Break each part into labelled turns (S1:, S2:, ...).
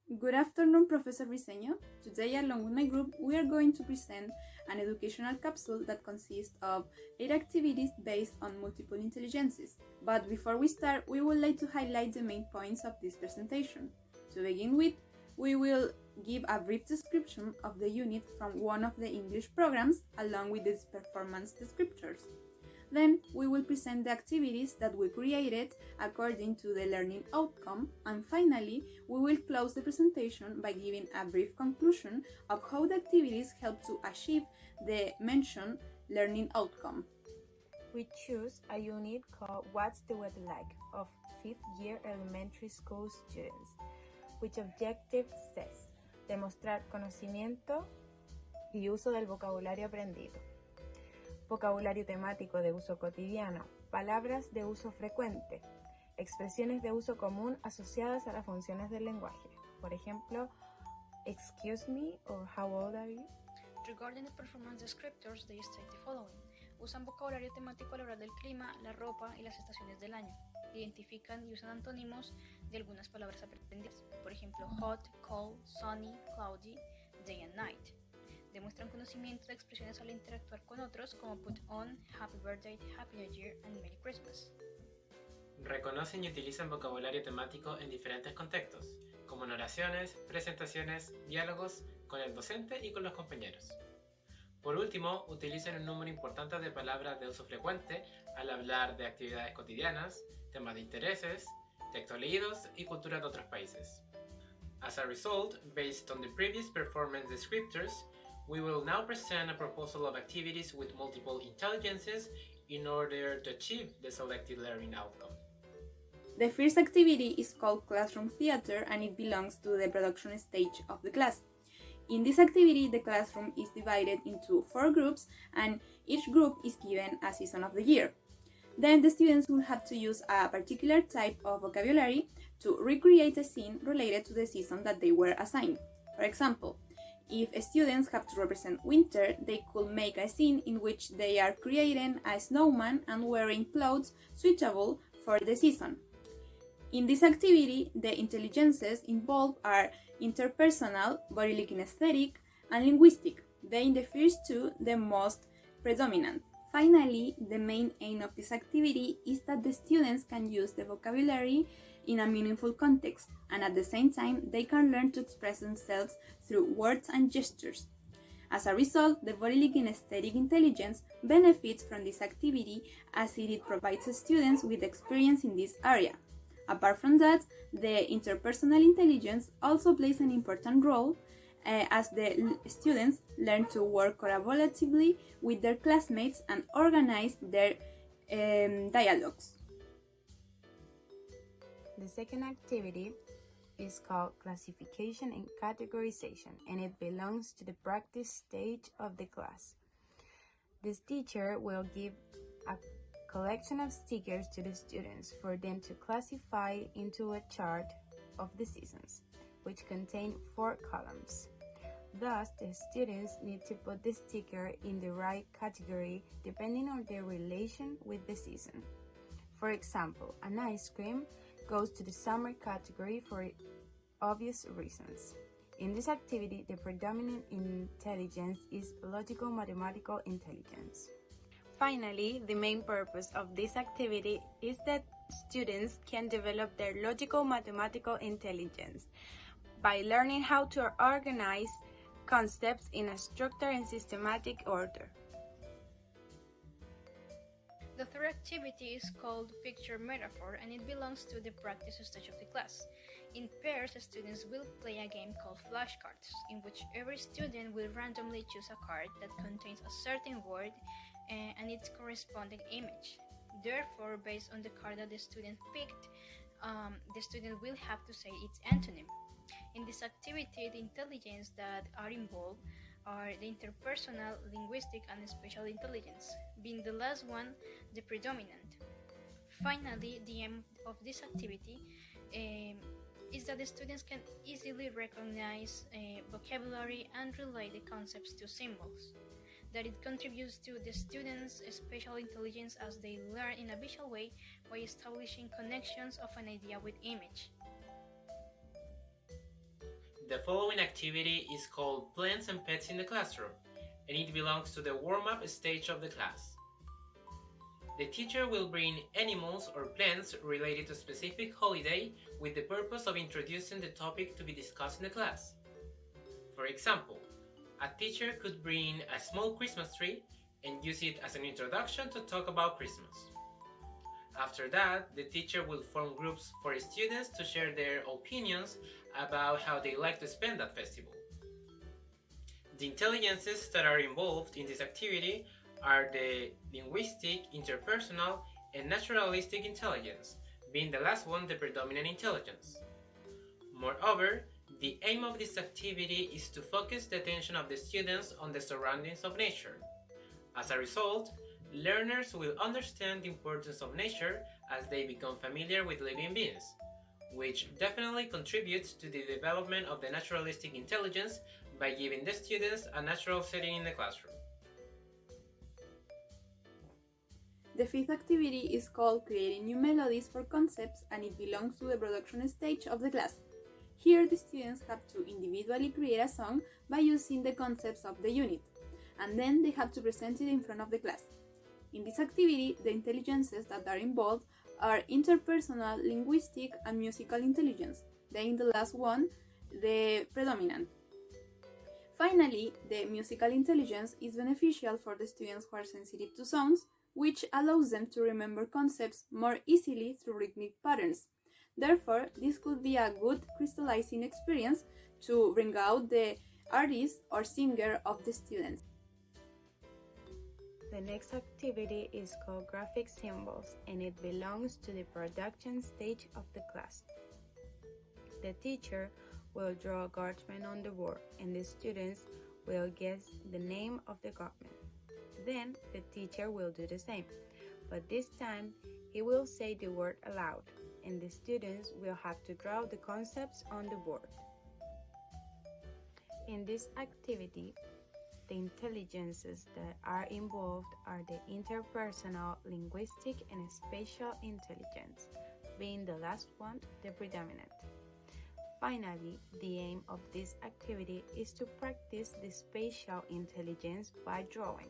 S1: Good afternoon, Professor Briseño. Today, along with my group, we are going to present an educational capsule that consists of 8 activities based on multiple intelligences. But before we start, we would like to highlight the main points of this presentation. To begin with, we will give a brief description of the unit from one of the English programs along with its performance descriptors. Then we will present the activities that we created according to the learning outcome, and finally we will close the presentation by giving a brief conclusion of how the activities help to achieve the mentioned learning outcome.
S2: We choose a unit called What's the Weather Like of 5th year elementary school students, which objective says demostrar conocimiento y uso del vocabulario aprendido. Vocabulario temático de uso cotidiano, palabras de uso frecuente, expresiones de uso común asociadas a las funciones del lenguaje. Por ejemplo, excuse me or how old are you?
S3: Regarding the performance descriptors, they state the following. Usan vocabulario temático al hablar del clima, la ropa y las estaciones del año. Identifican y usan antónimos de algunas palabras aprendidas. Por ejemplo, hot, cold, sunny, cloudy, day and night. Demuestran conocimiento de expresiones al interactuar con otros como put on, happy birthday, happy new year and merry Christmas.
S4: Reconocen y utilizan vocabulario temático en diferentes contextos, como en oraciones, presentaciones, diálogos con el docente y con los compañeros. Por último, utilizan un número importante de palabras de uso frecuente al hablar de actividades cotidianas, temas de intereses, textos leídos y cultura de otros países. As a result, based on the previous performance descriptors, we will now present a proposal of activities with multiple intelligences in order to achieve the selected learning outcome.
S1: The first activity is called Classroom Theater and it belongs to the production stage of the class. In this activity, the classroom is divided into 4 groups and each group is given a season of the year. Then the students will have to use a particular type of vocabulary to recreate a scene related to the season that they were assigned. For example, if students have to represent winter, they could make a scene in which they are creating a snowman and wearing clothes suitable for the season. In this activity, the intelligences involved are interpersonal, bodily kinesthetic, and linguistic, being the first two the most predominant. Finally, the main aim of this activity is that the students can use the vocabulary in a meaningful context, and at the same time, they can learn to express themselves through words and gestures. As a result, the bodily kinesthetic intelligence benefits from this activity as it provides students with experience in this area. Apart from that, the interpersonal intelligence also plays an important role as the students learn to work collaboratively with their classmates and organize their dialogues.
S2: The second activity is called Classification and Categorization, and it belongs to the practice stage of the class. This teacher will give a collection of stickers to the students for them to classify into a chart of the seasons, which contain 4 columns. Thus, the students need to put the sticker in the right category depending on their relation with the season. For example, an ice cream goes to the summer category for obvious reasons. In this activity, the predominant intelligence is logical-mathematical intelligence. Finally, the main purpose of this activity is that students can develop their logical-mathematical intelligence by learning how to organize concepts in a structured and systematic order.
S3: The third activity is called Picture Metaphor and it belongs to the practice stage of the class. In pairs, students will play a game called flashcards, in which every student will randomly choose a card that contains a certain word and its corresponding image. Therefore, based on the card that the student picked, the student will have to say its antonym. In this activity, the intelligence that are involved are the interpersonal, linguistic, and spatial intelligence, being the last one the predominant. Finally, the aim of this activity is that the students can easily recognize vocabulary and relate the concepts to symbols, that it contributes to the students' spatial intelligence as they learn in a visual way by establishing connections of an idea with image.
S4: The following activity is called Plants and Pets in the Classroom, and it belongs to the warm-up stage of the class. The teacher will bring animals or plants related to a specific holiday with the purpose of introducing the topic to be discussed in the class. For example, a teacher could bring a small Christmas tree and use it as an introduction to talk about Christmas. After that, the teacher will form groups for students to share their opinions about how they like to spend that festival. The intelligences that are involved in this activity are the linguistic, interpersonal, and naturalistic intelligence, being the last one the predominant intelligence. Moreover, the aim of this activity is to focus the attention of the students on the surroundings of nature. As a result, learners will understand the importance of nature as they become familiar with living beings, which definitely contributes to the development of the naturalistic intelligence by giving the students a natural setting in the classroom.
S1: The fifth activity is called Creating New Melodies for Concepts, and it belongs to the production stage of the class. Here, the students have to individually create a song by using the concepts of the unit, and then they have to present it in front of the class. In this activity, the intelligences that are involved are interpersonal, linguistic, and musical intelligence, being the last one the predominant. Finally, the musical intelligence is beneficial for the students who are sensitive to sounds, which allows them to remember concepts more easily through rhythmic patterns. Therefore, this could be a good crystallizing experience to bring out the artist or singer of the students.
S2: The next activity is called Graphic Symbols, and it belongs to the production stage of the class. The teacher will draw a garment on the board, and the students will guess the name of the garment. Then the teacher will do the same, but this time he will say the word aloud, and the students will have to draw the concepts on the board. In this activity, the intelligences that are involved are the interpersonal, linguistic, and spatial intelligence, being the last one the predominant. Finally, the aim of this activity is to practice the spatial intelligence by drawing,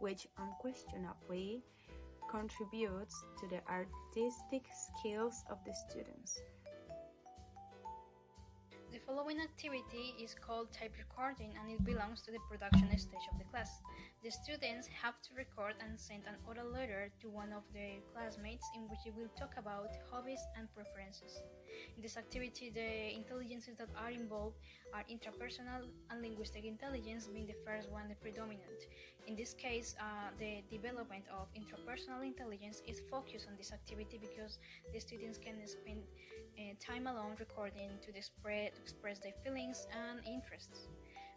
S2: which unquestionably contributes to the artistic skills of the students.
S3: The following activity is called type recording, and it belongs to the production stage of the class. The students have to record and send an oral letter to one of their classmates in which they will talk about hobbies and preferences. In this activity, the intelligences that are involved are intrapersonal and linguistic intelligence, being the first one the predominant. In this case, the development of intrapersonal intelligence is focused on this activity because the students can spend time alone recording to express their feelings and interests.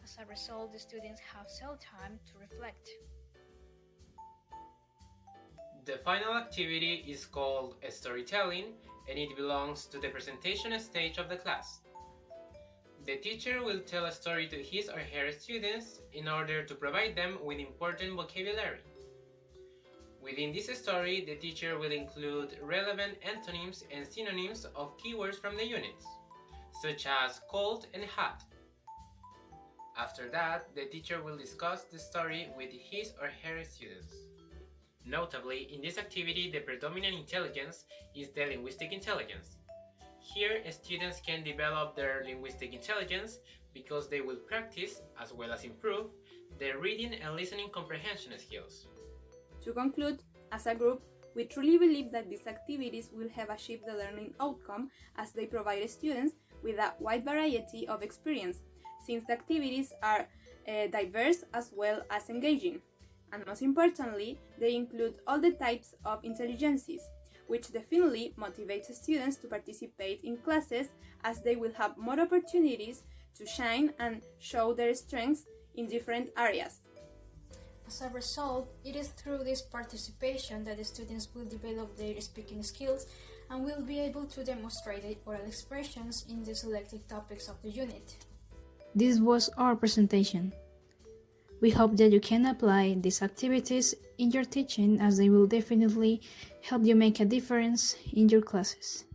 S3: As a result, the students have self-time to reflect.
S4: The final activity is called storytelling, and it belongs to the presentation stage of the class. The teacher will tell a story to his or her students in order to provide them with important vocabulary. Within this story, the teacher will include relevant antonyms and synonyms of keywords from the units, such as cold and hot. After that, the teacher will discuss the story with his or her students. Notably, in this activity, the predominant intelligence is the linguistic intelligence. Here, students can develop their linguistic intelligence because they will practice, as well as improve, their reading and listening comprehension skills.
S1: To conclude, as a group, we truly believe that these activities will have achieved the learning outcome as they provide students with a wide variety of experience, since the activities are diverse as well as engaging. And most importantly, they include all the types of intelligences, which definitely motivates students to participate in classes as they will have more opportunities to shine and show their strengths in different areas.
S3: As a result, it is through this participation that the students will develop their speaking skills and will be able to demonstrate their oral expressions in the selected topics of the unit.
S5: This was our presentation. We hope that you can apply these activities in your teaching, as they will definitely help you make a difference in your classes.